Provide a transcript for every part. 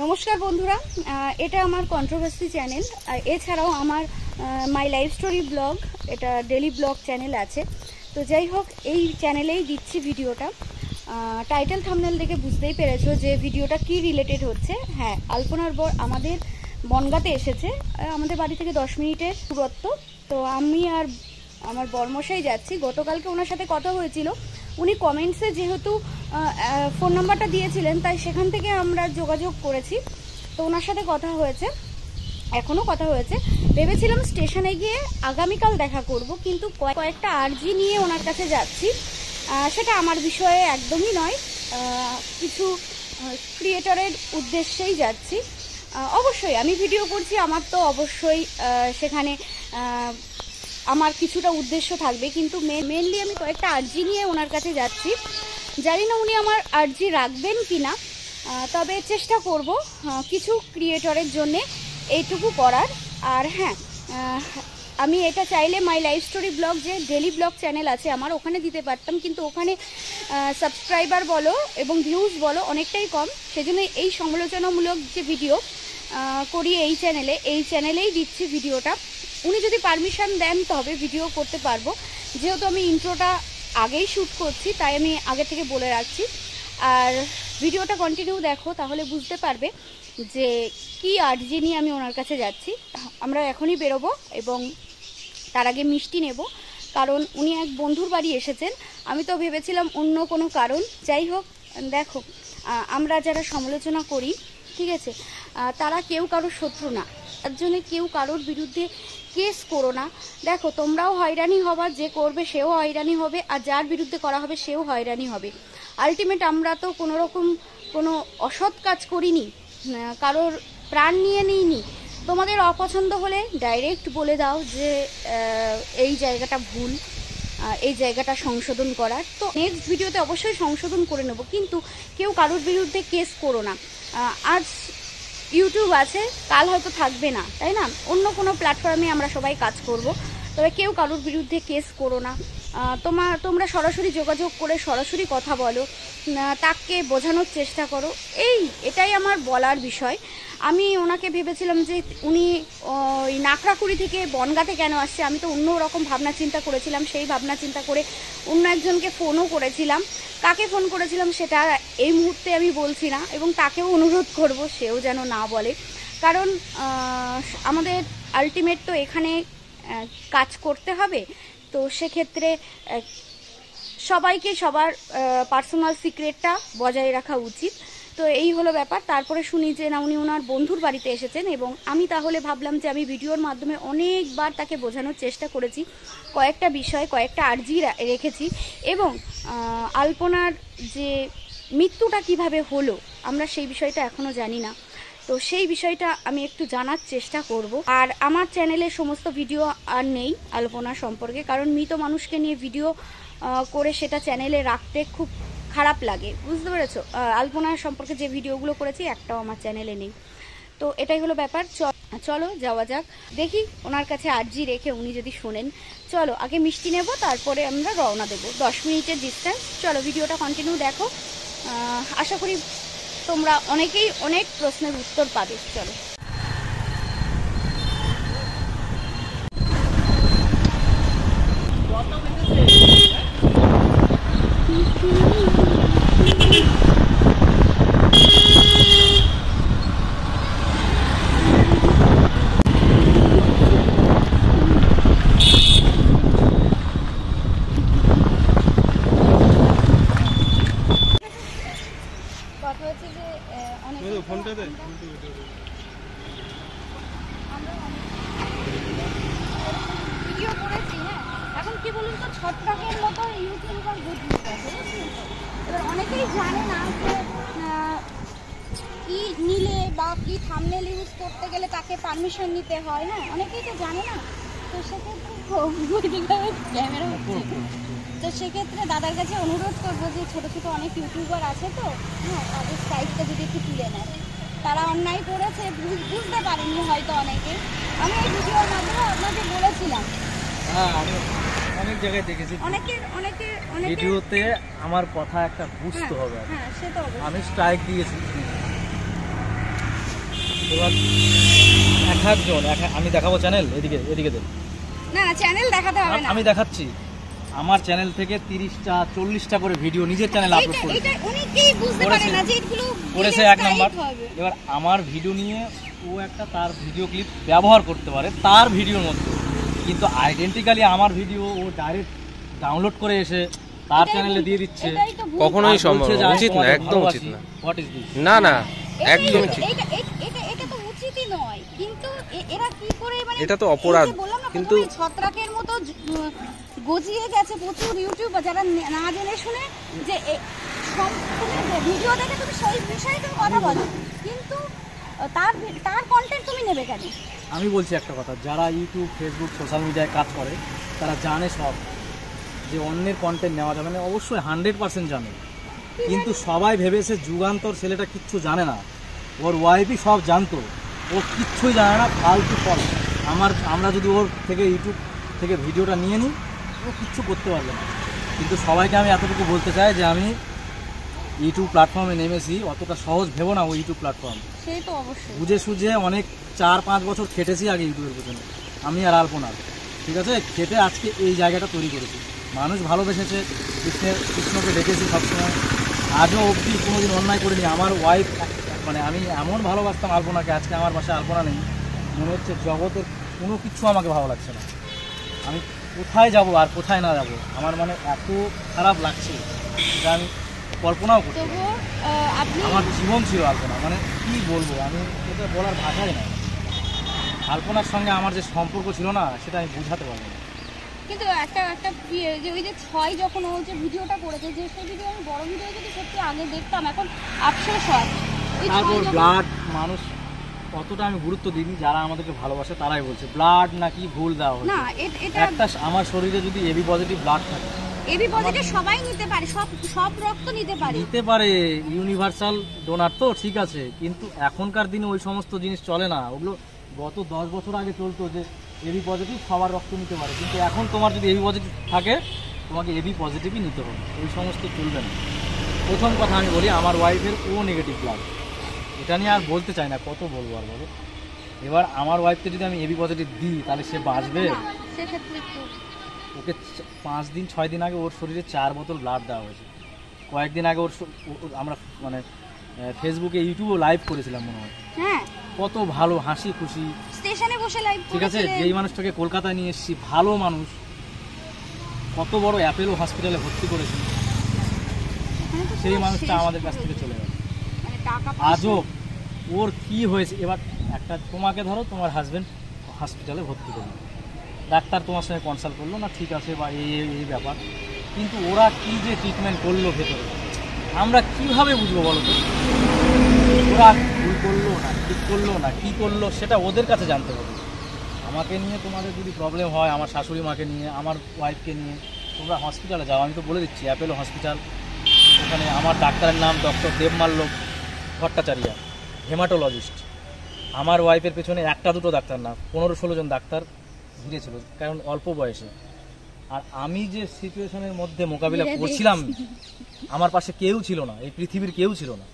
নমস্কার বন্ধুরা, এটা আমার কন্ট্রোভার্সি চ্যানেল। এছাড়াও আমার মাই লাইফ স্টোরি ব্লগ, এটা ডেলি ব্লগ চ্যানেল আছে। তো যাই হোক, এই চ্যানেলেই দিচ্ছি ভিডিওটা। টাইটেল থাম্বনেল দেখে বুঝতেই পেরেছো যে ভিডিওটা কি রিলেটেড হচ্ছে। হ্যাঁ, আলপনার বর আমাদের বনগাঁতে এসেছে, আমাদের বাড়ি থেকে 10 মিনিটের দূরত্ব। তো আমি আর আমার বরমশাই যাচ্ছি। গতকালকে ওনার সাথে কথা হয়েছিল, উনি কমেন্টসে যেহেতু ফোন নাম্বারটা দিয়েছিলেন, তাই সেখান থেকে আমরা যোগাযোগ করেছি। তো ওনার সাথে কথা হয়েছে, এখনও কথা হয়েছে। ভেবেছিলাম স্টেশনে গিয়ে আগামীকাল দেখা করব, কিন্তু কয়েকটা আর্জি নিয়ে ওনার কাছে যাচ্ছি। সেটা আমার বিষয়ে একদমই নয়, কিছু ক্রিয়েটরের উদ্দেশ্যেই যাচ্ছি। অবশ্যই আমি ভিডিও করছি, আমার তো অবশ্যই সেখানে আমার কিছুটা উদ্দেশ্য থাকবে, কিন্তু মেনলি আমি কয়েকটা আর্জি নিয়ে ওনার কাছে যাচ্ছি। জানি না উনি আমার আর্জি রাখবেন কি না, তবে চেষ্টা করব কিছু ক্রিয়েটরের জন্যে এইটুকু করার। আর হ্যাঁ, আমি এটা চাইলে মাই লাইফ স্টোরি ব্লগ, যে ডেলি ব্লগ চ্যানেল আছে আমার, ওখানে দিতে পারতাম, কিন্তু ওখানে সাবস্ক্রাইবার বলো এবং ভিউজ বলো অনেকটাই কম। সেজন্য এই সমালোচনামূলক যে ভিডিও করি এই চ্যানেলেই দিচ্ছি ভিডিওটা। উনি যদি পারমিশন দেন তবে ভিডিও করতে পারবো, যেহেতু আমি ইন্ট্রোটা আগেই শ্যুট করছি, তাই আমি আগে থেকে বলে রাখছি। আর ভিডিওটা কন্টিনিউ দেখো, তাহলে বুঝতে পারবে যে কি আর্জি নিয়ে আমি ওনার কাছে যাচ্ছি। আমরা এখনই বেরোবো এবং তার আগে মিষ্টি নেব, কারণ উনি এক বন্ধুর বাড়ি এসেছেন। আমি তো ভেবেছিলাম অন্য কোনো কারণ। যাই হোক, দেখো, আমরা যারা সমালোচনা করি, ঠিক আছে, তারা কেউ কারোর শত্রু না। তার জন্য কেউ কারোর বিরুদ্ধে কেস করো না। দেখো, তোমরাও হয়রানি হবা, যে করবে সেও হয়রানি হবে, আর যার বিরুদ্ধে করা হবে সেও হয়রানি হবে। আলটিমেট আমরা তো কোনো অসৎ কাজ করিনি, কারোর প্রাণ নিয়ে নিইনি। তোমাদের অপছন্দ হলে ডাইরেক্ট বলে দাও যে এই জায়গাটা ভুল, এই জায়গাটা সংশোধন করার। তো নেক্সট ভিডিওতে অবশ্যই সংশোধন করে নেব, কিন্তু কেউ কারোর বিরুদ্ধে কেস করো না। আজ ইউটিউব আছে, কাল হয়তো থাকবে না, তাই না? অন্য কোনো প্ল্যাটফর্মে আমরা সবাই কাজ করব, তবে কেউ কারোর বিরুদ্ধে কেস করো না। তোমরা সরাসরি যোগাযোগ করে সরাসরি কথা বলো, তাকে বোঝানোর চেষ্টা করো। এটাই আমার বলার বিষয়। আমি ওনাকে ভেবেছিলাম যে উনি ওই নাকড়াকুড়ি থেকে বনগাঁতে কেন আসছে, আমি তো অন্য রকম ভাবনা চিন্তা করেছিলাম। সেই ভাবনা চিন্তা করে অন্য একজনকে ফোনও করেছিলাম। কাকে ফোন করেছিলাম সেটা এই মুহূর্তে আমি বলছি না, এবং তাকেও অনুরোধ করব সেও যেন না বলে, কারণ আমাদের আলটিমেট তো এখানে কাজ করতে হবে। তো সেক্ষেত্রে সবাইকে সবার পার্সোনাল সিক্রেটটা বজায় রাখা উচিত। তো এই হলো ব্যাপার। তারপরে শুনি যে না, উনি ওনার বন্ধুর বাড়িতে এসেছেন, এবং আমি তাহলে ভাবলাম যে আমি ভিডিওর মাধ্যমে অনেকবার তাকে বোঝানোর চেষ্টা করেছি, কয়েকটা বিষয়, কয়েকটা আর্জি রেখেছি, এবং আলপনার যে মৃত্যুটা কিভাবে হলো আমরা সেই বিষয়টা এখনও জানি না। তো সেই বিষয়টা আমি একটু জানার চেষ্টা করব। আর আমার চ্যানেলে সমস্ত ভিডিও আর নেই আলপনা সম্পর্কে, কারণ মৃত মানুষকে নিয়ে ভিডিও করে সেটা চ্যানেলে রাখতে খুব খারাপ লাগে, বুঝতে পেরেছো? আলপনা সম্পর্কে যে ভিডিওগুলো করেছি একটাও আমার চ্যানেলে নেই। তো এটাই হলো ব্যাপার। চলো যাওয়া যাক, দেখি ওনার কাছে আর্জি রেখে উনি যদি শোনেন। চলো আগে মিষ্টি নেব, তারপরে আমরা রওনা দেবো। 10 মিনিটের ডিস্টেন্স। চলো ভিডিওটা কন্টিনিউ দেখো, আশা করি তোমরা অনেকেই অনেক প্রশ্নের উত্তর পাবে। চলো। ভিডিও করেছি, হ্যাঁ, এখন কি বলুন তো, ছট্টাকের মতো ইউটিউবার বুঝতে পারবে। এবার অনেকেই জানে না যে কি নিলে বা কি থাম্বনেল ইউজ করতে গেলে তাকে পারমিশন নিতে হয়, না, অনেকেই তো জানে না। তো সেক্ষেত্রে ক্যামেরা হচ্ছে, তো সেক্ষেত্রে দাদার কাছে অনুরোধ করবো যে ছোটো ছোটো অনেক ইউটিউবার আছে, তো হ্যাঁ, তাদের সাইডটা যদি একটু তুলে নেয়। তারা অন্যায় করেছে, বুঝতে পারেনি হয়তো অনেকে। আমি এই ভিডিওর মাধ্যমে আপনাকে বলেছিলাম, হ্যাঁ, আমি অনেক জায়গায় দেখেছি অনেকে ভিডিওতে আমার কথা একটা বুঝতে হবে। হ্যাঁ, সে তো আমি স্ট্রাইক দিয়েছি, এবার একজন আমি দেখাবো চ্যানেল, এদিকে এদিকে দেন। না চ্যানেল দেখাতে হবে না, আমি দেখাচ্ছি। আমার চ্যানেল থেকে 30টা 40টা করে ভিডিও নিজের চ্যানেলে আপলোড করেছে। এটা অনেকেই বুঝতে পারে না যে এগুলো করেছে 1 নাম্বার। এবার আমার ভিডিও নিয়ে ও একটা তার ভিডিও ক্লিপ ব্যবহার করতে পারে তার ভিডিওর মধ্যে, কিন্তু আইডেন্টিক্যালি আমার ভিডিও ও ডাইরেক্ট ডাউনলোড করে এসে তার চ্যানেলে দিয়ে দিচ্ছে। কখনোই সম্ভব না, উচিত না, একদম উচিত না। What is this? না না, একদম ঠিক। এটা তো উচিতই নয়, কিন্তু এরা কি করে মানে এটা তো অপরাধ। কিন্তু ছত্রাকের মতো গজিয়ে গেছে প্রচুর ইউটিউবার যারা না জেনে শুনে যে ভিডিও দেখে তুমি সেই বিষয়ে তুমি কথা বলো, কিন্তু তার কন্টেন্ট তুমি নেবে কেন? আমি বলছি একটা কথা, যারা ইউটিউব ফেসবুক সোশ্যাল মিডিয়ায় কাজ করে তারা জানে সব যে অন্যের কন্টেন্ট নেওয়া যাবে না, অবশ্যই 100% জানে, কিন্তু সবাই ভেবেছে যুগান্তর ছেলেটা কিচ্ছু জানে না, ওর ওয়াইফই সব জানতো, ও কিচ্ছুই জানে না, ফালতু ফল। আমরা যদি ওর থেকে ইউটিউব থেকে ভিডিওটা নিয়ে নিই ও কিচ্ছু করতে পারবে না। কিন্তু সবাইকে আমি এতটুকু বলতে চাই যে আমি ইউটিউব প্ল্যাটফর্মে নেমেছি, অতটা সহজ ভেবো না ও ইউটিউব প্ল্যাটফর্ম। সেই তো অবশ্যই বুঝে সুঝে অনেক 4-5 বছর খেটেছি আগে ইউটিউবের পেছনে, আমি আর আলপনা, ঠিক আছে, খেটে আজকে এই জায়গাটা তৈরি করেছি। মানুষ ভালোবেসেছে, কৃষ্ণকে ডেকেছি সবসময়, আজও অবধি কোনোদিন অন্যায় করিনি। আমার ওয়াইফ মানে আমি এমন ভালোবাসতাম আলপনাকে, আজকে আমার বাসায় আলপনা নেই, মনে হচ্ছে জগতের কোনো কিছু আমাকে ভালো লাগছে না, আমি কোথায় যাব আর কোথায় না যাব, আমার মানে এত খারাপ লাগছে যা আমি কল্পনাও করতে পারি। আমার জীবন ছিল আলপনা, মানে কি বলবো, আমি এটা বলার ভাষাই নাই। আলপনার সঙ্গে আমার যে সম্পর্ক ছিল না সেটা আমি বোঝাতে পারবো না। কিন্তু একটা যে ওই যে 6 যখন ও যে ভিডিওটা করেছে, যে সেই ভিডিও আমি বড় ভিডিও যদি সত্যি আগে দেখতাম, এখন আফসোস হয়। তারপর ব্লাড মানুষ অতটা আমি গুরুত্ব দিইনি, যারা আমাদেরকে ভালোবাসে তারাই বলছে ব্লাড নাকি ভুল দেওয়া হয়েছে। না এটা একটা আমার শরীরে যদি এবি পজিটিভ ব্লাড থাকে, এবি পজিটিভ সবাই নিতে পারে, সব রক্ত নিতে পারে, ইউনিভার্সাল ডোনার তো ঠিক আছে, কিন্তু এখনকার দিনে ওই সমস্ত জিনিস চলে না। ওগুলো গত 10 বছর আগে চলতো যে এবি পজিটিভ সবার রক্ত নিতে পারে, কিন্তু এখন তোমার যদি এবি পজিটিভ থাকে তোমাকে এবি পজিটিভই নিতে হবে, ওই সমস্ত চলবে না। প্রথম কথা আমি বলি, আমার ওয়াইফের ও নেগেটিভ ব্লাড, এটা নিয়ে আর বলতে চাই না, কত বলবো আর বলো। এবার আমার ওয়াইফকে যদি আমি এবি পজিটিভ দিই তাহলে সে বাঁচবে? ওকে 5 দিন 6 দিন আগে ওর শরীরে 4 বোতল ব্লাড দেওয়া হয়েছে। কয়েকদিন আগে আমরা মানে ফেসবুকে ইউটিউবে লাইভ করেছিলাম মনে হয়, হ্যাঁ, কত ভালো হাসি খুশি স্টেশনে বসে লাইভ, ঠিক আছে, যেই মানুষটাকে কলকাতায় নিয়ে এসেছি, ভালো মানুষ, কত বড় অ্যাপেলো হসপিটালে ভর্তি করেছি, সেই মানুষটা আমাদের কাছ থেকে চলে গেল। আজও ওর কি হয়েছে, এবার একটা তোমাকে ধরো তোমার হাজবেন্ড হসপিটালে ভর্তি করলো, ডাক্তার তোমার সঙ্গে কনসাল্ট করলো না, ঠিক আছে বা এই ব্যাপার, কিন্তু ওরা কি যে ট্রিটমেন্ট করলো ভেতরে, আমরা কিভাবে বুঝবো বলো তো? ওরা ভুল করলো না ঠিক করলো না কি করলো সেটা ওদের কাছে জানতে হবে। আমাকে নিয়ে তোমাদের যদি প্রবলেম হয়, আমার শাশুড়ি মাকে নিয়ে, আমার ওয়াইফকে নিয়ে, তোমরা হসপিটালে যাও, আমি তো বলে দিচ্ছি অ্যাপেলো হসপিটাল, ওখানে আমার ডাক্তারের নাম ডক্টর দেবমাল্য ভট্টাচার্য, হেমাটোলজিস্ট। আমার ওয়াইফের পেছনে একটা দুটো ডাক্তার না, 15-16 জন ডাক্তার ঘিরেছিল, কারণ অল্প বয়সে। আর আমি যে সিচুয়েশনের মধ্যে মোকাবিলা করছিলাম, আমার পাশে কেউ ছিল না, এই পৃথিবীর কেউ ছিল না,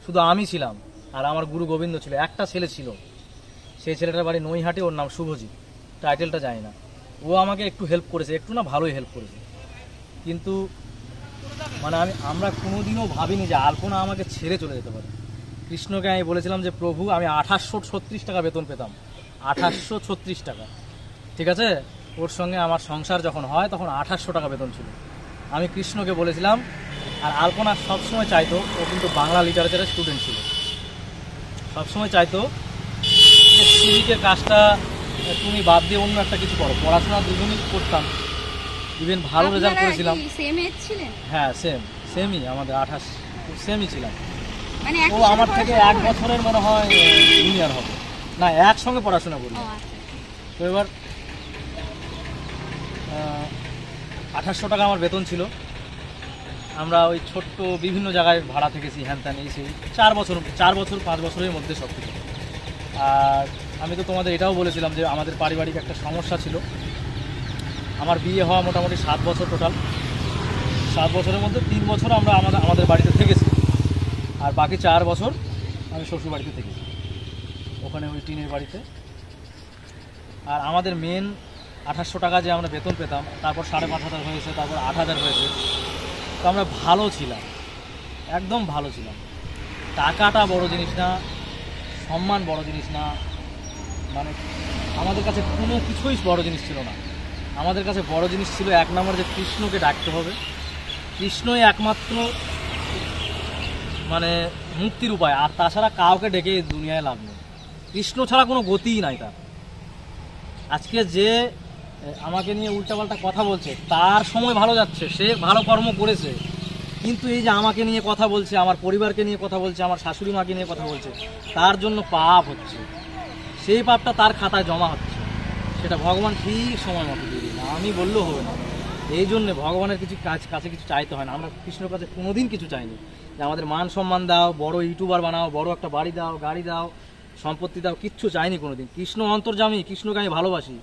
শুধু আমি ছিলাম আর আমার গুরু গোবিন্দ ছিল। একটা ছেলে ছিল, সেই ছেলেটার বাড়ি নৈহাটে, ওর নাম শুভজিৎ, টাইটেলটা জানি না। ও আমাকে একটু হেল্প করেছে, একটু না ভালোই হেল্প করেছে, কিন্তু মানে আমরা কোনোদিনও ভাবিনি যে আলপনা আমাকে ছেড়ে চলে যেতে পারে। কৃষ্ণকে আমি বলেছিলাম যে প্রভু, আমি 2836 টাকা বেতন পেতাম, 2836 টাকা, ঠিক আছে, ওর সঙ্গে আমার সংসার যখন হয় তখন 2800 টাকা বেতন ছিল। আমি কৃষ্ণকে বলেছিলাম, আর আলপনা সবসময় চাইতো, ও কিন্তু বাংলা লিটারেচারের স্টুডেন্ট ছিল, সবসময় চাইতো যে সিভিকের কাজটা তুমি বাদ দিয়ে অন্য একটা কিছু করো। পড়াশোনা দুজনেই করতাম, ইভেন ভালো রেজাল্ট করেছিলাম। হ্যাঁ সেমই, আমাদের 28 সেমই ছিলাম। ও আমার থেকে 1 বছরের মনে হয় জুনিয়র হবে, না একসঙ্গে পড়াশোনা করি। তো এবার 2800 টাকা আমার বেতন ছিল। আমরা ওই ছোট্ট বিভিন্ন জায়গায় ভাড়া থেকেছি, হ্যান ত্যান এই সেই 4 বছর 5 বছরের মধ্যে সব কিছু। আর আমি তো তোমাদের এটাও বলেছিলাম যে আমাদের পারিবারিক একটা সমস্যা ছিল। আমার বিয়ে হওয়া মোটামুটি 7 বছর টোটাল, 7 বছরের মধ্যে 3 বছর আমরা আমাদের বাড়িতে থেকেছি, আর বাকি 4 বছর আমি শ্বশুর বাড়িতে থেকেছি। ওখানে ওই টিনের বাড়িতে। আর আমাদের মেন 2800 টাকা যে আমরা বেতন পেতাম, তারপর 5500 হয়েছে, তারপর 8000 হয়েছে। তো আমরা ভালো ছিলাম, একদম ভালো ছিলাম। টাকাটা বড় জিনিস না, সম্মান বড় জিনিস না, মানে আমাদের কাছে কোনো কিছুই বড় জিনিস ছিল না। আমাদের কাছে বড় জিনিস ছিল এক নম্বর যে কৃষ্ণকে ডাকতে হবে। কৃষ্ণই একমাত্র মানে মুক্তির উপায়, আর তাছাড়া কাউকে ডেকে দুনিয়ায় লাভ নেই। কৃষ্ণ ছাড়া কোনো গতিই নাই তার। আজকে যে আমাকে নিয়ে উল্টাপাল্টা কথা বলছে, তার সময় ভালো যাচ্ছে, সে ভালো কর্ম করেছে, কিন্তু এই যে আমাকে নিয়ে কথা বলছে, আমার পরিবারকে নিয়ে কথা বলছে, আমার শাশুড়ি মাকে নিয়ে কথা বলছে, তার জন্য পাপ হচ্ছে। সেই পাপটা তার খাতায় জমা হচ্ছে, সেটা ভগবান ঠিক সময় মতো দিয়ে দিন, আমি বললেও হবে না। এই জন্যে ভগবানের কিছু কাছে কিছু চাইতে হয় না। আমরা কৃষ্ণের কাছে কোনোদিন কিছু চাইনি যে আমাদের মান সম্মান দাও, বড় ইউটিউবার বানাও, বড় একটা বাড়ি দাও, গাড়ি দাও, সম্পত্তি দাও, কিচ্ছু চাইনি কোনোদিন। কৃষ্ণ অন্তর্যামী, কৃষ্ণকে আমি ভালোবাসি।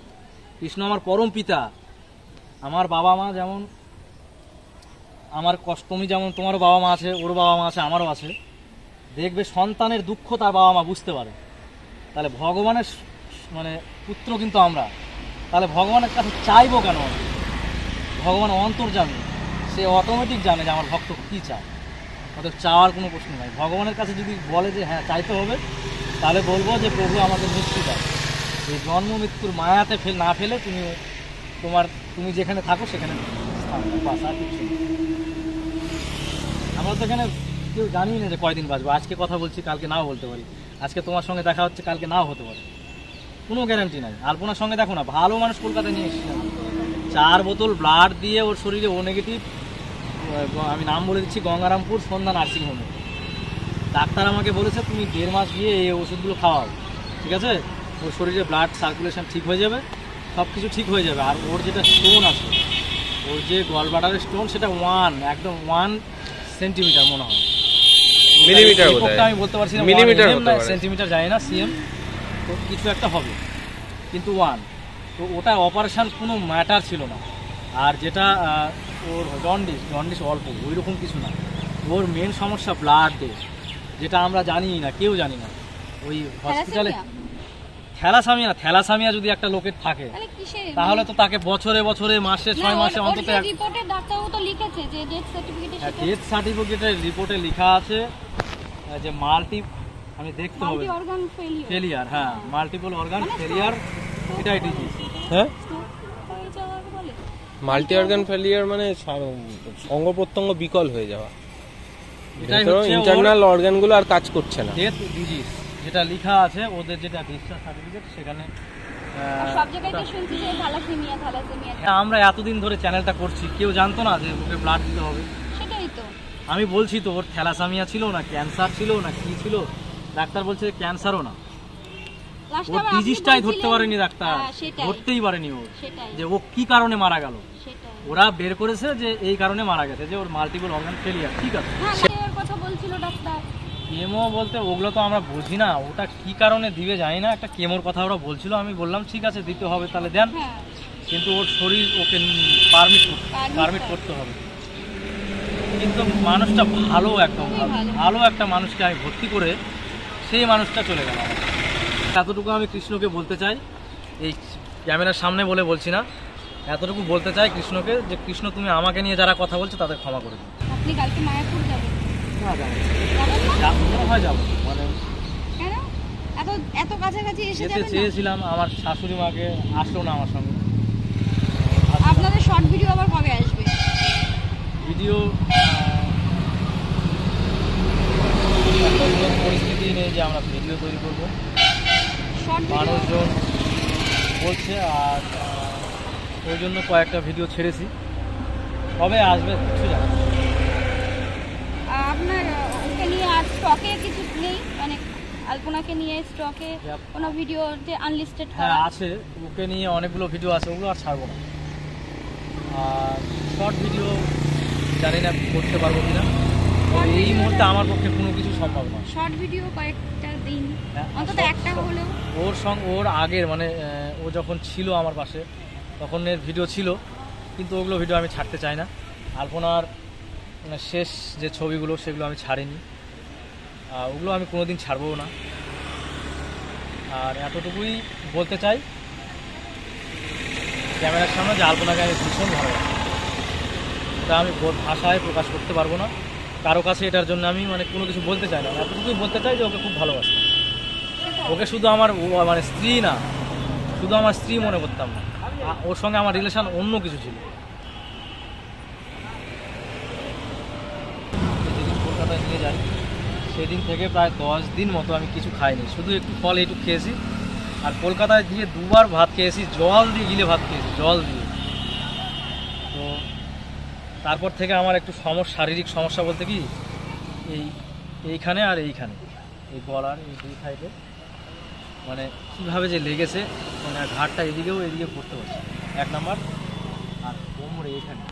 কৃষ্ণ আমার পরম পিতা। আমার বাবা মা যেমন, আমার কষ্ট, তুমি যেমন তোমারও বাবা মা আছে, ওর বাবা মা আছে, আমারও আছে। দেখবে সন্তানের দুঃখ তার বাবা মা বুঝতে পারে। তাহলে ভগবানের মানে পুত্র কিন্তু আমরা, তাহলে ভগবানের কাছে চাইবো কেন? ভগবান অন্তর্যামী, সে অটোমেটিক জানে যে আমার ভক্ত কী চায়। অর্থাৎ চাওয়ার কোনো প্রশ্ন নাই। ভগবানের কাছে যদি বলে যে হ্যাঁ চাইতে হবে, তাহলে বলবো যে প্রভু আমাকে মৃত্যু দাও, এই জন্ম মৃত্যুর মায়াতে না ফেলে তুমি যেখানে থাকো সেখানে বাস, আর কিছু নেই। আমরা তো এখানে কেউ জানি না যে কয়দিন বাঁচবো। আজকে কথা বলছি, কালকে নাও বলতে পারি। আজকে তোমার সঙ্গে দেখা হচ্ছে, কালকে নাও হতে পারে, কোনো গ্যারান্টি নাই। আলপনার সঙ্গে দেখো না, ভালো মানুষ কলকাতায় নিয়ে এসেছি, 4 বোতল ব্লাড দিয়ে ওর শরীরে ও নেগেটিভ, আমি নাম বলে দিচ্ছি, গঙ্গারামপুর সন্ধ্যা নার্সিংহোমে। ডাক্তার আমাকে বলেছে তুমি 1.5 মাস গিয়ে এই ওষুধগুলো খাওয়াও, ঠিক আছে? ওর শরীরে ব্লাড সার্কুলেশন ঠিক হয়ে যাবে, সব কিছু ঠিক হয়ে যাবে। আর ওর যেটা স্টোন আছে, ওর যে গল ব্লাডারের স্টোন, সেটা 1 সেন্টিমিটার মনে হয়, মিলিমিটার আমি বলতে পারছি না, সেন্টিমিটার যায় না, সিএম তো কিছু একটা হবে, কিন্তু 1। তো ওটা অপারেশন কোনো ম্যাটার ছিল না। আর যেটা ওর জন্ডিস অল্প, ওই রকম কিছু না। ওর মেন সমস্যা ব্লাডে, যেটা আমরা জানি না, কেউ জানি না। ওই হসপিটালে থ্যালাসামিয়া যদি একটা লোকের থাকে, তাহলে তো তাকে বছরে বছরে, মাসে 6 মাসে অন্তত ডেথ সার্টিফিকেটের রিপোর্টে লেখা আছে যে আমি দেখতে হবে ফেলিয়ার, হ্যাঁ মাল্টিপল অর্গান ফেলিয়ার, এটাই ডিজিজ। হ্যাঁ, মাল্টি অর্গান ফেলিয়ার মানে অঙ্গ প্রত্যঙ্গ বিকল হয়ে যাওয়া, ইন্টারনাল অর্গানগুলো আর কাজ করছে না। ডেথ ডিজিজ যেটা লেখা আছে ওদের, যেটা ডিসচার্জ সার্টিফিকেট, সেখানে আমরা এতদিন ধরে চ্যানেলটা করছি, কেউ জানতো না যে ওকে ব্লাড দিতে হবে। আমি বলছি তো, ওর থ্যালাসামিয়া ছিল না, ক্যান্সার ছিল না, কি ছিল, ডাক্তার বলছে ক্যান্সারও না, ওর ডিজিজটাই ধরতে পারেনি ডাক্তার, ধরতেই পারেনি ওর, যে ও কি কারণে মারা গেল। ওরা বের করেছে যে এই কারণে মারা গেছে, যে ওর মাল্টিপল অর্গান ফেলিয়ার, ঠিক আছে। কেমো বলতে ওগুলো তো আমরা বুঝি না, ওটা কি কারণে দিবে জানি না, একটা কেমোর কথা ওরা বলছিল। আমি বললাম ঠিক আছে দিতে হবে, তাহলে দেন, কিন্তু ওর শরীর ওকে পারমিট করতে হবে। কিন্তু মানুষটা ভালো, একদম ভালো একটা মানুষকে আমি ভর্তি করে সেই মানুষটা চলে গেল। এতটুকু আমি কৃষ্ণকে বলতে চাই, এই ক্যামেরার সামনে বলে বলছি না, এতটুকু বলতে চাই কৃষ্ণকে, যে কৃষ্ণ তুমি আমাকে নিয়ে যারা কথা বলছো তাদের ক্ষমা করে দিন। আপনি কালকে মায়াপুর যাবেন? না, যাবো মানে এত কাছাকাছি এসে যেতে চেয়েছিলাম, আমার শাশুড়ি মাকে আসলো না আমার সঙ্গে। আপনাদের শর্ট ভিডিও আবার কবে আসবে? ভিডিও পরিস্থিতি নেই যে আমরা ভিডিও তৈরি করবো, মানুষজন বলছে, আর ওই জন্য কয়েকটা ভিডিও ছেড়েছি, কবে আসবে কিছু জানি না। আপনার ওকে নিয়ে আর স্টকে কিছু নেই, মানে আলপনাকে নিয়ে স্টকে কোনো ভিডিও যে আনলিস্টেড? হ্যাঁ আছে, ওকে নিয়ে অনেকগুলো ভিডিও আছে, ওগুলো আর ছাড়বো না। আর শর্ট ভিডিও জানি না করতে পারবো কিনা, এই মুহূর্তে আমার পক্ষে কোনো কিছু সম্ভব না। শর্ট ভিডিও কয়েকটা দিন, অন্তত একটা হলেও। ওর আগের মানে ও যখন ছিল আমার পাশে তখন এর ভিডিও ছিল, কিন্তু ওগুলো ভিডিও আমি ছাড়তে চাই না। আলপনার শেষ যে ছবিগুলো সেগুলো আমি ছাড়িনি, ওগুলো আমি কোনোদিন ছাড়বো না। আর এতটুকুই বলতে চাই ক্যামেরার সামনে যে আলপনাকে আমি ভীষণ ভালোবাসি। এটা আমি ভাষায় প্রকাশ করতে পারবো না কারো কাছে, এটার জন্য আমি মানে কোনো কিছু বলতে চাই না। এতটুকুই বলতে চাই যে ওকে খুব ভালোবাসি। ওকে শুধু আমার মানে স্ত্রী না, শুধু আমার স্ত্রী মনে করতাম না, ওর সঙ্গে আমার রিলেশন অন্য কিছু ছিল। যেদিন কলকাতায় নিয়ে যাই সেদিন থেকে প্রায় 10 দিন মতো আমি কিছু খাইনি, শুধু একটু ফল একটু খেয়েছি। আর কলকাতায় গিয়ে 2বার ভাত খেয়েছি, জল দিয়ে গিলে ভাত খেয়েছি, জল দিয়ে। তো তারপর থেকে আমার একটু শারীরিক সমস্যা বলতে কি এইখানে আর এইখানে, এই গলার এই দুই সাইডে মানে কীভাবে যে লেগেছে, মানে ঘাটটা এদিকে পড়তে হচ্ছে 1 নাম্বার। আর কোমরে এখানে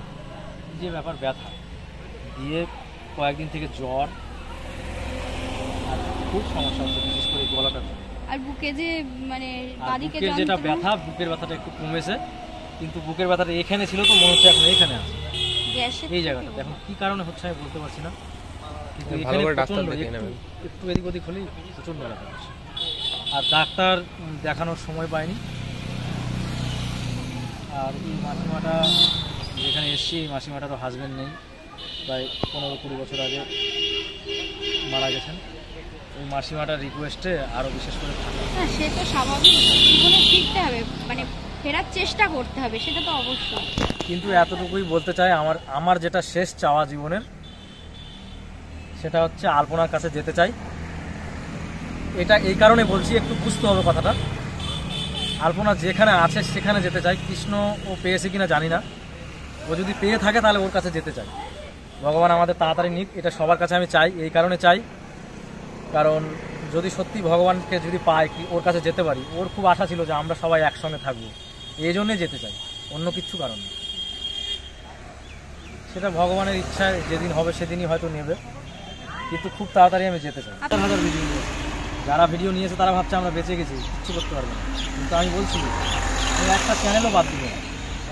যে ব্যাপার ব্যথা দিয়ে কয়েকদিন থেকে জ্বর, আর খুব সমস্যা হচ্ছে বিশেষ করে এই গলাটা। আর বুকে যে মানে বুকের যেটা ব্যথা, বুকের ব্যথাটা একটু কমেছে, কিন্তু বুকের ব্যথাটা এখানে ছিল তো মনে হচ্ছে এখন এখানে আছে, এই জায়গাটাতে। এখন কি কারণে হচ্ছে আমি বলতে পারছি না, কিন্তু এখানে একটু এদিক ওদিক হলেই প্রচণ্ড ব্যথা হচ্ছে। আর ডাক্তার দেখানোর সময় পাইনি। আর এই মাসিমাটা যেখানে এসছি, এই মাসিমাটারও হাজব্যান্ড নেই, প্রায় 15-20 বছর আগে মারা গেছেন। ওই মাসিমাটার রিকোয়েস্টে আরও বিশেষ করে হ্যাঁ, সে তো স্বাভাবিক, জীবনে ফিরতে হবে, মানে ফেরার চেষ্টা করতে হবে, সেটা তো অবশ্যই। কিন্তু এতটুকুই বলতে চাই, আমার যেটা শেষ চাওয়া জীবনের, সেটা হচ্ছে আলপনার কাছে যেতে চাই। এটা এই কারণে বলছি, একটু বুঝতে হবে কথাটা। আলপনা যেখানে আছে সেখানে যেতে চাই। কৃষ্ণ ও পেয়েছে কিনা জানি না, ও যদি পেয়ে থাকে তাহলে ওর কাছে যেতে চাই। ভগবান আমাদের তাড়াতাড়ি নিক, এটা সবার কাছে আমি চাই। এই কারণে চাই কারণ যদি সত্যি ভগবানকে যদি পাই, কি ওর কাছে যেতে পারি, ওর খুব আশা ছিল যে আমরা সবাই একসঙ্গে থাকবো, এই জন্যই যেতে চাই, অন্য কিচ্ছু কারণ না। সেটা ভগবানের ইচ্ছায় যেদিন হবে সেদিনই হয়তো নেবে, কিন্তু খুব তাড়াতাড়ি আমি যেতে চাই। 1000 ভিডিও নিয়েছে, যারা ভিডিও নিয়েছে তারা ভাবছে আমরা বেঁচে গেছি, কিচ্ছু করতে পারবো না। কিন্তু আমি বলছি আমি একটা চ্যানেলও বাদ দিব না,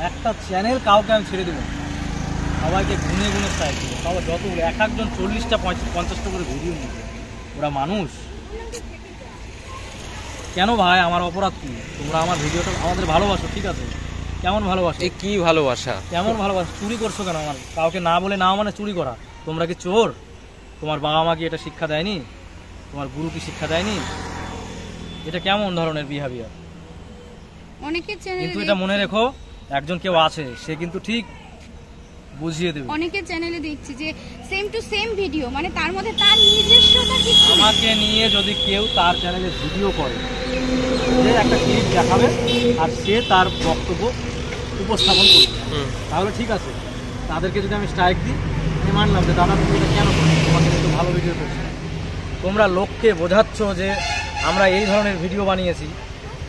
একটা চ্যানেল কাউকে আমি ছেড়ে দেবো না, সবাইকে গুনে গুনে স্টাইল দেবো। সবাই যতগুলো, এক একজন 40টা 50টা করে ভিডিও নিয়েছে, ওরা মানুষ কেন ভাই? আমার অপরাধ কি? তোমরা আমার ভিডিওটা আমাদের ভালোবাসো, ঠিক আছে, কেমন ভালোবাসো? কি ভালোবাসা, কেমন ভালোবাসো? চুরি করছো কেন? আমার কাউকে না বলে না মানে চুরি করা? তোমরা কি চোর? তোমার বাবা মা কি এটা শিক্ষা দেয়নি? তোমার গুরু কি শিক্ষা দেয়নি? এটা কেমন ধরনের বিহেভিয়ার? কিন্তু এটা মনে রেখো, একজন কেউ আছে, সে কিন্তু ঠিক বুঝিয়ে দেবে। অনেকের চ্যানেলে দেখছি যে সেম টু সেম ভিডিও, মানে তার মধ্যে তার নিজস্বতা কিছু। আমাকে নিয়ে যদি কেউ তার চ্যানেলে ভিডিও করে, সে একটা ক্লিপ দেখাবে আর সে তার বক্তব্য উপস্থাপন করবে, তাহলে ঠিক আছে। তাদেরকে যদি আমি স্ট্রাইক দিই, আমি মানলাম যে দাদা তুমি এটা কেন করছো, তোমাকে কিন্তু ভালো ভিডিও করছো। তোমরা লোককে বোঝাচ্ছ যে আমরা এই ধরনের ভিডিও বানিয়েছি,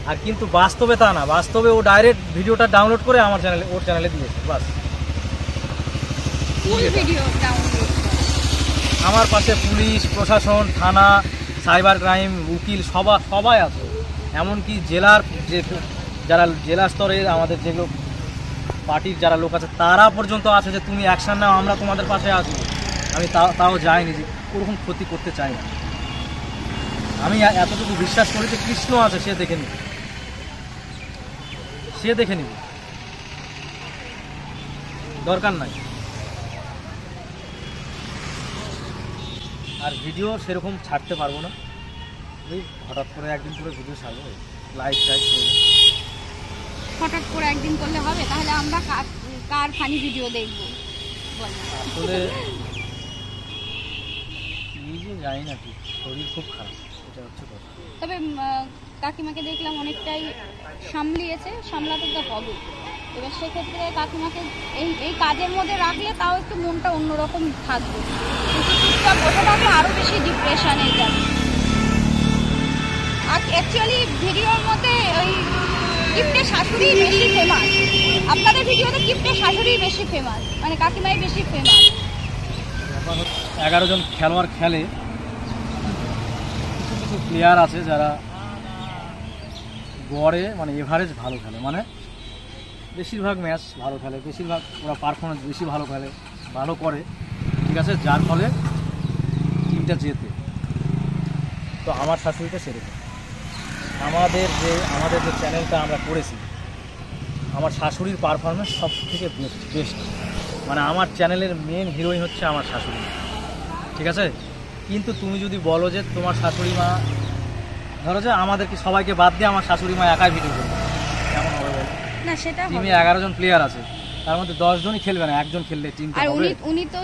আর কিন্তু বাস্তবে তা না। বাস্তবে ও ডাইরেক্ট ভিডিওটা ডাউনলোড করে আমার চ্যানেলে, ওর চ্যানেলে দিয়েছে, বাস। আমার পাশে পুলিশ প্রশাসন, থানা, সাইবার ক্রাইম, উকিল সবাই আছে। এমনকি জেলার যারা জেলা স্তরের আমাদের যেগুলো পার্টির যারা লোক আছে তারা পর্যন্ত আছে যে তুমি অ্যাকশন নাও, আমরা তোমাদের পাশে আছি। আমি তাও যাইনি, যে ওরকম ক্ষতি করতে চাই না। আমি এতটুকু বিশ্বাস করি যে কৃষ্ণ আছে, সে দেখে নিবে, দরকার নাই। আর ভিডিও সেরকম ছাড়তে পারবো না, ওই হঠাৎ করে একদিন করে ভিডিও ছাড়বো, লাইক টাইক করবো। হঠাৎ করে একদিন করলে হবে? তাহলে আমরা কার ফানি ভিডিও দেখবো? আসলে নিজে জানি না, কি শরীর খুব খারাপ, এটা হচ্ছে কথা। তবে কাকিমাকে দেখলাম অনেকটাই সামলাতে তো হবে। এবার সেক্ষেত্রে কাকিমাকে এই কাজের মধ্যে রাখলে তাও একটু মনটা অন্যরকম থাকবে, কিন্তু চুপচাপ বসে থাকলে আরও বেশি ডিপ্রেশনে যাবে। আর অ্যাকচুয়ালি ভিডিওর মধ্যে ওই কিপ্টে শাশুড়ি বেশি ফেমাস। আপনাদের ভিডিওতে কিপ্টে শাশুড়ি বেশি ফেমাস, মানে কাকিমাই বেশি ফেমাস। 11 জন খেলোয়াড় খেলে, কিছু প্লেয়ার আছে যারা গড়ে মানে এভারেজ ভালো খেলে, মানে বেশিরভাগ ম্যাচ ভালো খেলে, বেশিরভাগ ওরা পারফরমেন্স বেশি ভালো খেলে, ভালো করে, ঠিক আছে, যার ফলে টিমটা জেতে। তো আমার শাশুড়িটা সেরকম, আমাদের যে চ্যানেলটা আমরা করেছি, আমার শাশুড়ির পারফরমেন্স সব থেকে বেস্ট। মানে আমার চ্যানেলের মেন হিরোইন হচ্ছে আমার শাশুড়ি, ঠিক আছে? কিন্তু তুমি যদি বলো যে তোমার শাশুড়ি মা, ধরো যে আমাদেরকে সবাইকে বাদ দিয়ে আমার শাশুড়ি মা একাই ভিডিও করবে, কেমন হবে বলো? না সেটা টিমে 11 জন প্লেয়ার আছে, তার মধ্যে 10 জনই খেলবে না, একজন খেললে টিম আর হবে। উনি তো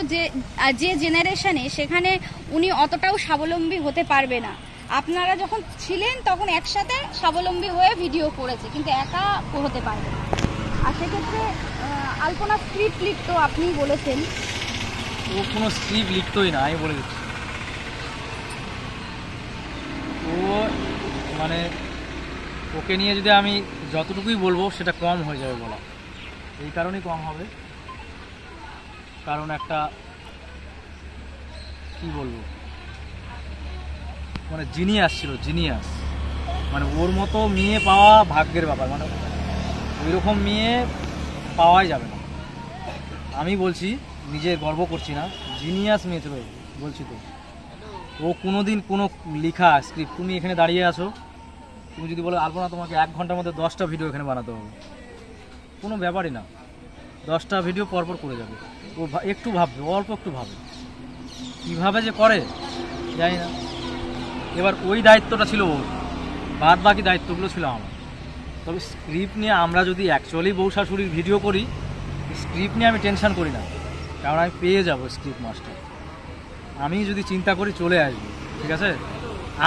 যে জেনারেশনে, সেখানে উনি অতটাও স্বাবলম্বী হতে পারবে না। আপনারা যখন ছিলেন তখন একসাথে স্বাবলম্বী হয়ে ভিডিও করেছে, কিন্তু একা হতে পারবে না। আর সেক্ষেত্রে আলপনা স্ক্রিপ্ট লিখতো, আপনি বলেছেন। ও কোনো স্ক্রিপ্ট লিখতোই না, আমি বলে দিচ্ছি। ও মানে ওকে নিয়ে যদি আমি যতটুকুই বলবো সেটা কম হয়ে যাবে বলা। এই কারণেই কম হবে, কারণ একটা কি বলবো, মানে জিনিয়াস ছিল, জিনিয়াস। মানে ওর মতো মেয়ে পাওয়া ভাগ্যের ব্যাপার, মানে ওই রকম মেয়ে পাওয়াই যাবে না। আমি বলছি, নিজের গর্ব করছি না, জিনিয়াস মেয়ে ছিল বলছি তো। ও কোনোদিন কোনো লেখা স্ক্রিপ্ট, তুমি এখানে দাঁড়িয়ে আছো, তুমি যদি বলো আলপনা তোমাকে 1 ঘন্টার মধ্যে 10টা ভিডিও এখানে বানাতে হবে, কোনো ব্যাপারই না, 10টা ভিডিও পরপর করে যাবে। ও একটু ভাববে, অল্প একটু ভাবে, কীভাবে যে করে জানি না। এবার ওই দায়িত্বটা ছিল ওর, বাদ বাকি দায়িত্বগুলো ছিল আমার। তবে স্ক্রিপ্ট নিয়ে আমরা যদি অ্যাকচুয়ালি বউ শাশুড়ির ভিডিও করি, স্ক্রিপ্ট নিয়ে আমি টেনশন করি না, কারণ আমি পেয়ে যাবো স্ক্রিপ্ট মাস্টার। আমি যদি চিন্তা করি চলে আসবে, ঠিক আছে,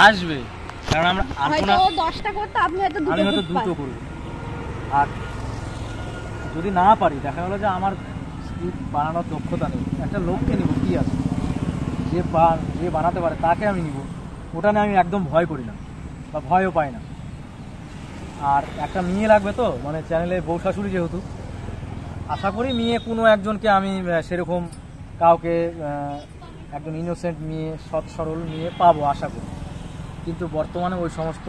আসবে, কারণ আমরা হয়তো 10টা করতে, আপনি হয়তো আমি হয়তো 2টো করবো। আর যদি না পারি, দেখা গেলো যে আমার স্ক্রিপ্ট বানানোর দক্ষতা নেই, একটা লোককে নিব, কী আছে, যে বানাতে পারে তাকে আমি নিব। ওটা নিয়ে আমি একদম ভয় করি না, বা ভয়ও পাই না। আর একটা মেয়ে লাগবে তো, মানে চ্যানেলে বউ শাশুড়ি যেহেতু, আশা করি মেয়ে কোনো একজনকে আমি সেরকম কাউকে, একজন ইনোসেন্ট মেয়ে, সৎ সরল মেয়ে পাবো আশা করি। কিন্তু বর্তমানে ওই সমস্ত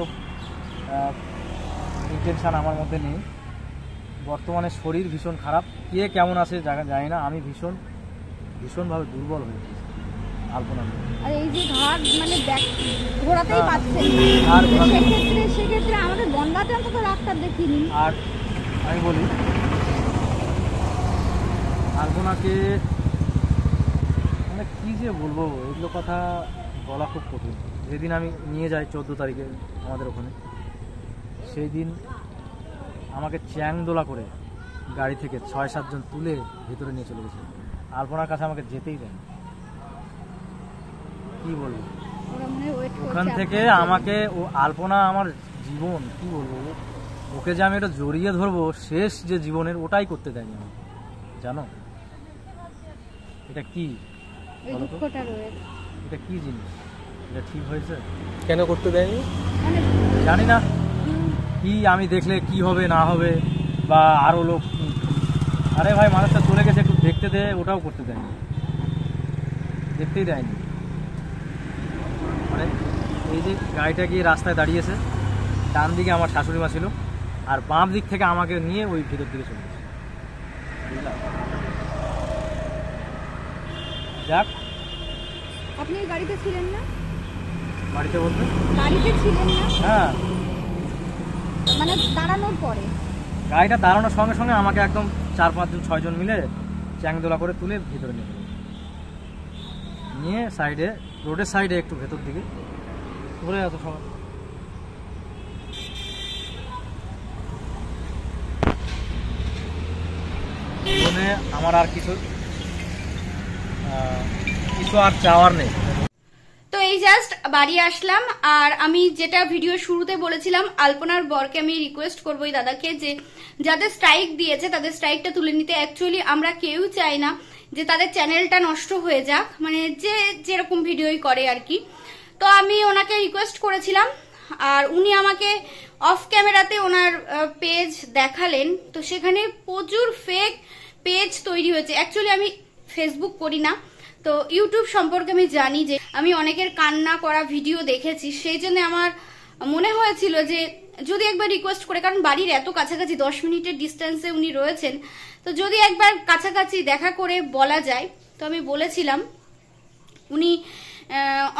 ইন্টেনশান আমার মধ্যে নেই। বর্তমানে শরীর ভীষণ খারাপ, কে কেমন আছে জানি না, আমি ভীষণভাবে দুর্বল হয়ে গেছি আলপনা। আর এই যে ঘাট মানে ঘোরাতেই পাচ্ছেন, আর সেক্ষেত্রে আমাদের বন্ধাতে অন্তত ডাক্তার দেখিয়ে নিন। আর আমি বলি, আলপনাকে মানে কী যে বলবো, এগুলো কথা বলা খুব কঠিন। যেদিন আমি নিয়ে যাই 14 তারিখে আমাদের ওখানে, সেই দিন আমাকে চ্যাংদোলা করে গাড়ি থেকে 6-7 জন তুলে ভিতরে নিয়ে চলে গেছে। আলপনার কাছে আমাকে যেতেই দেয়, কি বলবো। ওখান থেকে আমাকে, ও আলপনা আমার জীবন, কি বলবো, ওকে যে আমি এটা জড়িয়ে ধরবো শেষ যে জীবনের, ওটাই করতে দেয়নি আমাকে, জানো? এটা কি এটা কি জিনিস, এটা ঠিক হয়েছে? কেন করতে দেয়নি জানি না, কি আমি দেখলে কি হবে না হবে, বা আরো লোক, আরে ভাই মানুষটা চলে গেছে একটু দেখতে দে, ওটাও করতে দেয়নি, দেখতেই দেয়নি। মানে এই যে গাড়িটা গিয়ে রাস্তায় দাঁড়িয়েছে, ডান দিকে আমার শাশুড়ি মা ছিল, আর বাম দিক থেকে আমাকে নিয়ে ওই ভিতর দিকে চলে গেছে, বুঝলাম। যাক, আপনি গাড়িতে ছিলেন না? বাড়িতে বলতে গাড়িতে ছিলেন না? হ্যাঁ, মানে দাঁড়ানোর পরে গাড়িটা দাঁড়ানোর সঙ্গে সঙ্গে আমাকে একদম 4-5 জন 6 জন মিলে চ্যাংদোলা করে তুলে ভিতরে নিয়ে সাইডে, রোডের সাইডে একটু ভেতর দিকে ঘুরে যেত সবাই। জীবনে আমার আর কিছু আর চাওয়ার নেই। তো এই জাস্ট বাড়ি আসলাম, আর আমি যেটা ভিডিও শুরুতে বলেছিলাম, আলপনার বরকে আমি রিকোয়েস্ট করবো এই দাদাকে যে যাদের স্ট্রাইক দিয়েছে তাদের স্ট্রাইকটা তুলে নিতে। অ্যাকচুয়ালি আমরা কেউ চাই না যে তাদের চ্যানেলটা নষ্ট হয়ে যাক, মানে যে যেরকম ভিডিওই করে আর কি। তো আমি ওনাকে রিকোয়েস্ট করেছিলাম, আর উনি আমাকে অফ ক্যামেরাতে ওনার পেজ দেখালেন। তো সেখানে প্রচুর ফেক পেজ তৈরি হয়েছে। অ্যাকচুয়ালি আমি ফেসবুক করি না, তো ইউটিউব সম্পর্কে আমি জানি, যে আমি অনেকের কান্না করা ভিডিও দেখেছি, সেই জন্য আমার মনে হয়েছিল যে যদি একবার রিকোয়েস্ট করে, কারণ বাড়ির এত কাছাকাছি 10 মিনিটের ডিস্টেন্সে উনি রয়েছেন, তো যদি একবার কাছাকাছি দেখা করে বলা যায়। তো আমি বলেছিলাম, উনি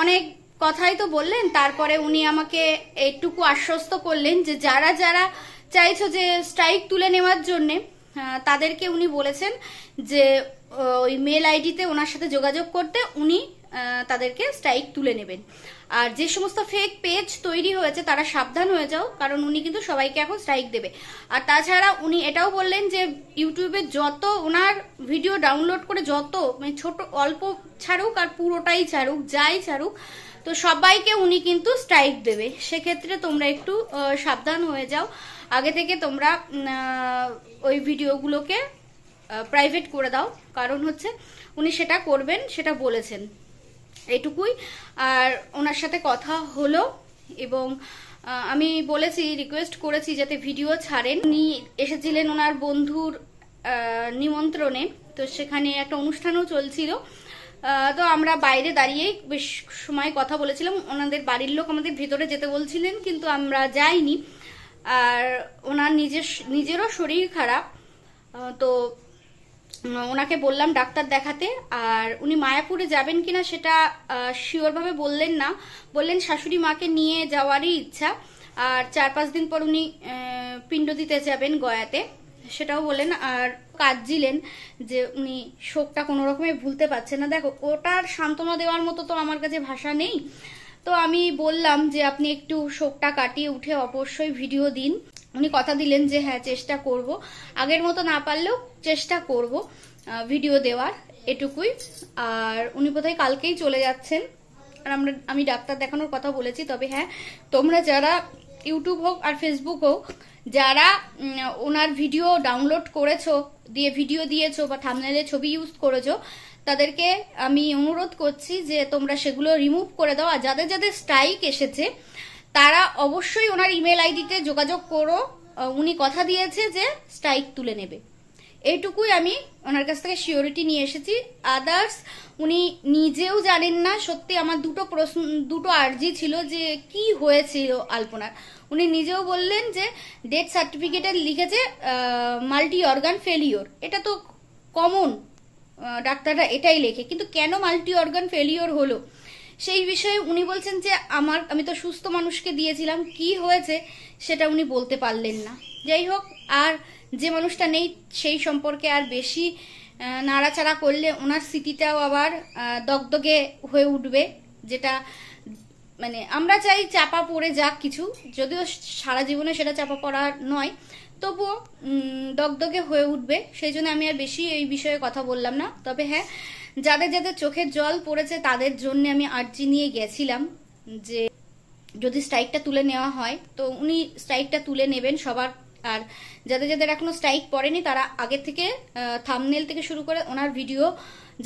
অনেক কথাই তো বললেন, তারপরে উনি আমাকে এইটুকু আশ্বস্ত করলেন যে যারা যারা চাইছো যে স্ট্রাইক তুলে নেওয়ার জন্য, তাদেরকে উনি বলেছেন যে ওই মেল আইডিতে ওনার সাথে যোগাযোগ করতে, উনি তাদেরকে স্ট্রাইক তুলে নেবেন। আর যে সমস্ত ফেক পেজ তৈরি হয়েছে তারা সাবধান হয়ে যাও, কারণ উনি কিন্তু সবাইকে এখন স্ট্রাইক দেবে। আর তাছাড়া উনি এটাও বললেন যে ইউটিউবে যত ওনার ভিডিও ডাউনলোড করে যত মানে ছোট অল্প ছাড়ুক আর পুরোটাই ছাড়ুক, যাই ছাড়ুক, তো সবাইকে উনি কিন্তু স্ট্রাইক দেবে। সেক্ষেত্রে তোমরা একটু সাবধান হয়ে যাও, আগে থেকে তোমরা ওই ভিডিওগুলোকে প্রাইভেট করে দাও, কারণ হচ্ছে উনি সেটা করবেন, সেটা বলেছেন, এইটুকুই। আর ওনার সাথে কথা হলো এবং আমি বলেছি, রিকোয়েস্ট করেছি যাতে ভিডিও ছাড়েন। উনি এসেছিলেন ওনার বন্ধুর নিমন্ত্রণে, তো সেখানে একটা অনুষ্ঠানও চলছিল, তো আমরা বাইরে দাঁড়িয়ে বেশ সময় কথা বলেছিলাম। ওনাদের বাড়ির লোক আমাদের ভেতরে যেতে বলছিলেন, কিন্তু আমরা যাইনি। আর ওনার নিজেরও শরীর খারাপ, তো ওনাকে বললাম ডাক্তার দেখাতে। আর উনি মায়াপুরে যাবেন কিনা সেটা শিওর ভাবে বললেন না, বললেন শাশুড়ি মাকে নিয়ে যাওয়ারই ইচ্ছা, আর 4-5 দিন পর উনি পিণ্ড দিতে যাবেন গয়াতে, সেটাও বললেন। আর কাঁদছিলেন যে উনি শোকটা কোনো রকমে ভুলতে পারছেন না। দেখো, ওটার সান্ত্বনা দেওয়ার মতো তো আমার কাছে ভাষা নেই। তো আমি বললাম যে আপনি একটু শোকটা কাটিয়ে উঠে অবশ্যই ভিডিও দিন। উনি কথা দিলেন যে হ্যাঁ চেষ্টা করব, আগের মতো না পারলেও চেষ্টা করব ভিডিও দেওয়ার, এটুকুই। আর উনি বোধহয় কালকেই চলে যাচ্ছেন। আর আমি ডাক্তার দেখানোর কথা বলেছি। তবে হ্যাঁ, তোমরা যারা ইউটিউব হোক আর ফেসবুক হোক, যারা ওনার ভিডিও ডাউনলোড করেছো, দিয়ে ভিডিও দিয়েছো বা থাম্বনেলে ছবি ইউজ করেছো, তাদেরকে আমি অনুরোধ করছি যে তোমরা সেগুলো রিমুভ করে দাও। আর যাদের যাদের স্ট্রাইক এসেছে তারা অবশ্যই ওনার ইমেল আইডিতে যোগাযোগ করো, উনি কথা দিয়েছে যে স্ট্রাইক তুলে নেবে। এইটুকুই আমি ওনার কাছ থেকে সিওরিটি নিয়ে এসেছি। আদার্স উনি নিজেও জানেন না। সত্যি আমার দুটো আর্জি ছিল যে কি হয়েছিল আলপনার। উনি নিজেও বললেন যে ডেথ সার্টিফিকেটে লিখেছে মাল্টি অর্গান ফেলিওর, এটা তো কমন, ডাক্তাররা এটাই লেখে, কিন্তু কেন মাল্টি অর্গান ফেলিওর হলো সেই বিষয়ে উনি বলছেন যে আমি তো সুস্থ মানুষকে দিয়েছিলাম, কি হয়েছে সেটা উনি বলতে পারলেন না। যাই হোক, আর যে মানুষটা নেই সেই সম্পর্কে আর বেশি নাড়াচাড়া করলে ওনার স্মৃতিটাও আবার দগদগে হয়ে উঠবে, যেটা মানে আমরা চাই চাপা পড়ে যাক কিছু, যদিও সারা জীবনে সেটা চাপা পড়ার নয়, তবুও দগদগে হয়ে উঠবে। সেই জন্য আমি আর বেশি এই বিষয়ে কথা বললাম না। তবে হ্যাঁ, যাদের যাদের চোখের জল পড়েছে তাদের জন্য আমি আর্জি নিয়ে গেছিলাম যে যদি স্ট্রাইকটা তুলে নেওয়া হয় তো উনি স্ট্রাইকটা তুলে নেবেন সবার। আর যাদের যাদের এখনো স্ট্রাইক পড়েনি তারা আগে থেকে থাম্বনেল থেকে শুরু করে ওনার ভিডিও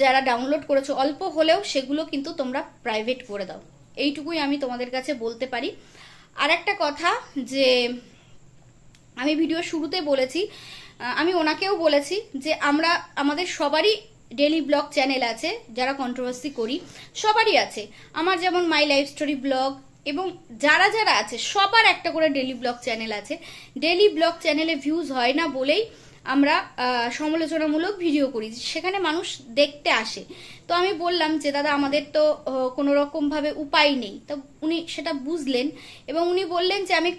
যারা ডাউনলোড করেছো অল্প হলেও সেগুলো কিন্তু তোমরা প্রাইভেট করে দাও। এইটুকুই আমি তোমাদের কাছে বলতে পারি। আর একটা কথা, যে আমি ভিডিও শুরুতে বলেছি, আমি ওনাকেও বলেছি যে আমাদের সবারই ডেলি ব্লগ চ্যানেল আছে, যারা কন্ট্রোভার্সি করি সবারই আছে। আমার যেমন মাই লাইফ স্টোরি ব্লগ, এবং যারা যারা আছে সবার একটা করে ডেলি ব্লগ চ্যানেল আছে। ডেলি ব্লগ চ্যানেলে ভিউজ হয় না বলেই আমরা সমালোচনামূলক ভিডিও করি, সেখানে মানুষ দেখতে আসে। তো আমি বললাম যে দাদা আমাদের তো কোনো রকম ভাবে উপায় নেই। তো উনি সেটা বুঝলেন এবং উনি বললেন যে আমি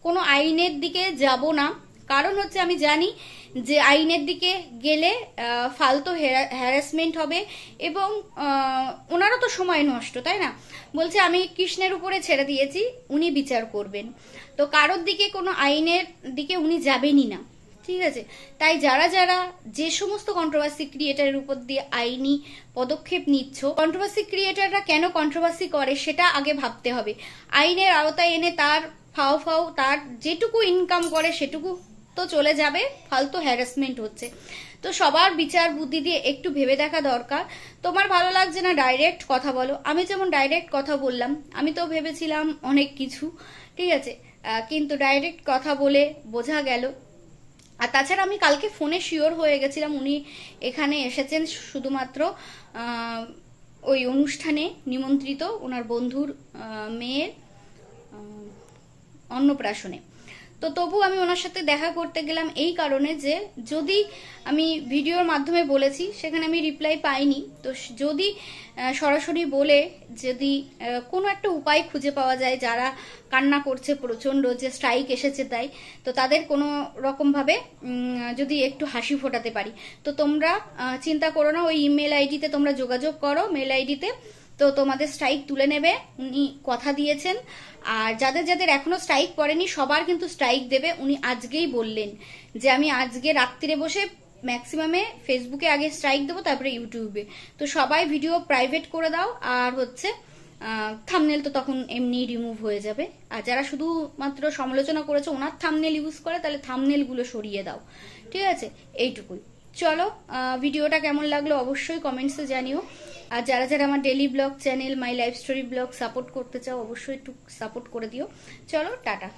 কোনো আইনের দিকে যাব না, কারণ হচ্ছে আমি জানি যে আইনের দিকে গেলে ফালতু হ্যারাসমেন্ট হবে এবং ওনারও তো সময় নষ্ট, তাই না? বলছে আমি কৃষ্ণের উপরে ছেড়ে দিয়েছি, উনি বিচার করবেন। তো কারোর দিকে কোনো আইনের দিকে উনি যাবেনই না, ঠিক আছে? তাই যারা যারা যে সমস্ত কন্ট্রোভার্সি ক্রিয়েটারের উপর দিয়ে আইনি পদক্ষেপ নিচ্ছ, কন্ট্রোভার্সি ক্রিয়েটাররা কেন কন্ট্রোভার্সি করে সেটা আগে ভাবতে হবে। আইনের আওতায় এনে তার ফাও তার যেটুকু ইনকাম করে সেটুকু তো চলে যাবে, ফালতু হ্যারাসমেন্ট হচ্ছে। তো সবার বিচার বুদ্ধি দিয়ে একটু ভেবে দেখা দরকার। তোমার ভালো লাগছে না ডাইরেক্ট কথা বলো, আমি যেমন ডাইরেক্ট কথা বললাম, আমি তো ভেবেছিলাম অনেক কিছু, ঠিক আছে, কিন্তু ডাইরেক্ট কথা বলে বোঝা গেল। আর তাছাড়া আমি কালকে ফোনে শিওর হয়ে গেছিলাম উনি এখানে এসেছেন শুধুমাত্র ওই অনুষ্ঠানে নিমন্ত্রিত ওনার বন্ধুর মেয়ের অন্নপ্রাশনে। তো তবু আমি ওনার সাথে দেখা করতে গেলাম এই কারণে যে যদি আমি ভিডিওর মাধ্যমে বলেছি, সেখানে আমি রিপ্লাই পাইনি, তো যদি সরাসরি বলে যদি কোনো একটা উপায় খুঁজে পাওয়া যায়, যারা কান্না করছে প্রচন্ড যে স্ট্রাইক এসেছে তাই, তো তাদের কোনো রকমভাবে যদি একটু হাসি ফোটাতে পারি, তো তোমরা চিন্তা করো না, ওই ইমেল আইডিতে তোমরা যোগাযোগ করো, মেল আইডিতে, তো তোমাদের স্ট্রাইক তুলে নেবে, উনি কথা দিয়েছেন। আর যাদের যাদের এখনো স্ট্রাইক পড়েনি সবার কিন্তু স্ট্রাইক দেবে, উনি আজকেই বললেন যে আমি আজকে রাত্রিরে বসে ম্যাক্সিমামে ফেসবুকে আগে স্ট্রাইক দেবো, তারপরে ইউটিউবে। তো সবাই ভিডিও প্রাইভেট করে দাও, আর হচ্ছে থাম্বনেল তো তখন এমনি রিমুভ হয়ে যাবে। আর যারা শুধুমাত্র সমালোচনা করেছে ওনার থাম্বনেল ইউজ করে, তাহলে থাম্বনেলগুলো সরিয়ে দাও, ঠিক আছে? এইটুকুই। চলো, ভিডিওটা কেমন লাগলো অবশ্যই কমেন্টসে জানিও। আর যারা যারা আমার daily blog channel my life story blog support করতে চাও অবশ্যই একটু সাপোর্ট করে দিও। চলো, টাটা।